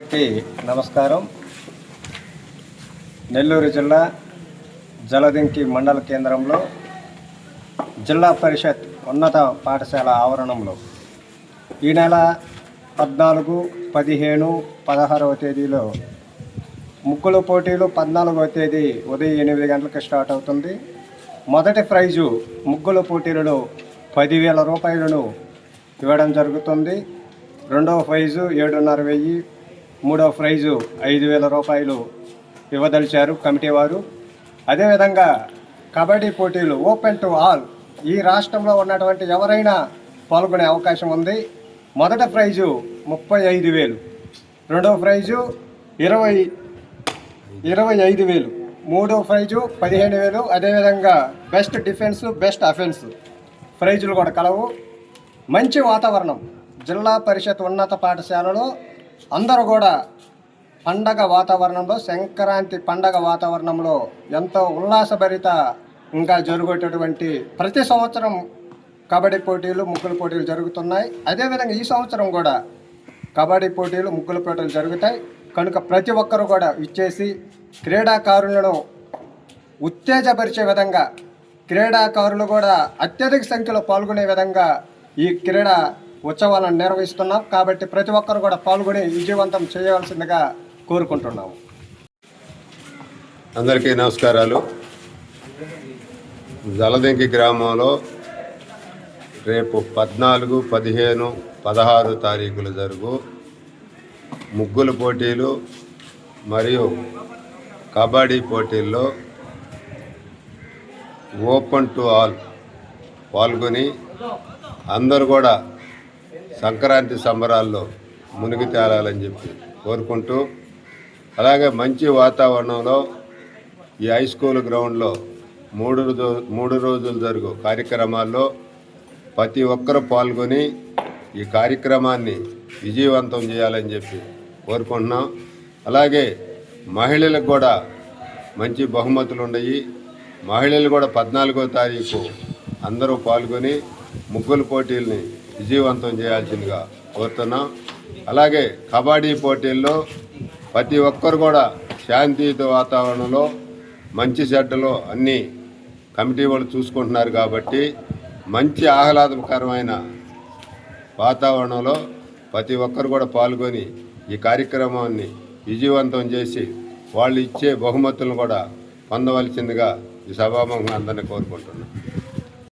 నమస్కారం. నెల్లూరు జిల్లా జలదింకి మండల కేంద్రంలో జిల్లా పరిషత్ ఉన్నత పాఠశాల ఆవరణంలో ఈ నెల 14, 15, 16వ తేదీలో ముగ్గుల పోటీలు 14వ తేదీ ఉదయం 8 గంటలకు స్టార్ట్ అవుతుంది. మొదటి ప్రైజు ముగ్గుల పోటీలలో 10,000 రూపాయలను ఇవ్వడం జరుగుతుంది. రెండవ ప్రైజు 7,500, మూడవ ప్రైజు 5,000 రూపాయలు ఇవ్వదలిచారు కమిటీ వారు. అదేవిధంగా కబడ్డీ పోటీలు ఓపెన్ టు ఆల్, ఈ రాష్ట్రంలో ఉన్నటువంటి ఎవరైనా పాల్గొనే అవకాశం ఉంది. మొదటి ప్రైజు 35,000, రెండవ ప్రైజు 25,000, మూడవ ప్రైజు 15,000. అదేవిధంగా బెస్ట్ డిఫెన్స్, బెస్ట్ అఫెన్స్ ప్రైజులు కూడా కలవు. మంచి వాతావరణం జిల్లా పరిషత్ ఉన్నత పాఠశాలలో అందరూ కూడా పండగ వాతావరణంలో, సంక్రాంతి పండగ వాతావరణంలో ఎంతో ఉల్లాసభరితంగా జరుగుతున్నటువంటి ప్రతి సంవత్సరం కబడ్డీ పోటీలు, ముగ్గుల పోటీలు జరుగుతున్నాయి. అదేవిధంగా ఈ సంవత్సరం కూడా కబడ్డీ పోటీలు, ముగ్గుల పోటీలు జరుగుతాయి. కనుక ప్రతి ఒక్కరు కూడా ఇచ్చేసి క్రీడాకారులను ఉత్తేజపరిచే విధంగా, క్రీడాకారులు కూడా అత్యధిక సంఖ్యలో పాల్గొనే విధంగా ఈ క్రీడా ఉత్సవాలను నిర్వహిస్తున్నాం. కాబట్టి ప్రతి ఒక్కరు కూడా పాల్గొని విజయవంతం చేయవలసిందిగా కోరుకుంటున్నాము. అందరికీ నమస్కారాలు. జలదింకి గ్రామంలో రేపు 14, 15, 16 తారీఖులు జరుగు ముగ్గుల పోటీలు మరియు కబడ్డీ పోటీల్లో ఓపెన్ టు ఆల్ పాల్గొని అందరూ కూడా సంక్రాంతి సంబరాల్లో మునిగి తేలాలని చెప్పి కోరుకుంటూ, అలాగే మంచి వాతావరణంలో ఈ హై స్కూల్ గ్రౌండ్లో 3 రోజులు జరుగు కార్యక్రమాల్లో ప్రతి ఒక్కరూ పాల్గొని ఈ కార్యక్రమాన్ని విజయవంతం చేయాలని చెప్పి కోరుకుంటున్నాం. అలాగే మహిళలకు కూడా మంచి బహుమతులు ఉన్నాయి. మహిళలు కూడా 14వ తారీఖు అందరూ పాల్గొని ముగ్గుల పోటీల్ని విజయవంతం చేయాల్సిందిగా కోరుతున్నాం. అలాగే కబడ్డీ పోటీల్లో ప్రతి ఒక్కరు కూడా శాంతియుత వాతావరణంలో, మంచి చెడ్డలో అన్ని కమిటీ వాళ్ళు చూసుకుంటున్నారు. కాబట్టి మంచి ఆహ్లాదకరమైన వాతావరణంలో ప్రతి ఒక్కరు కూడా పాల్గొని ఈ కార్యక్రమాన్ని విజయవంతం చేసి వాళ్ళు ఇచ్చే బహుమతులను కూడా పొందవలసిందిగా ఈ సభాముఖంగా అందరినీ కోరుకుంటున్నాను.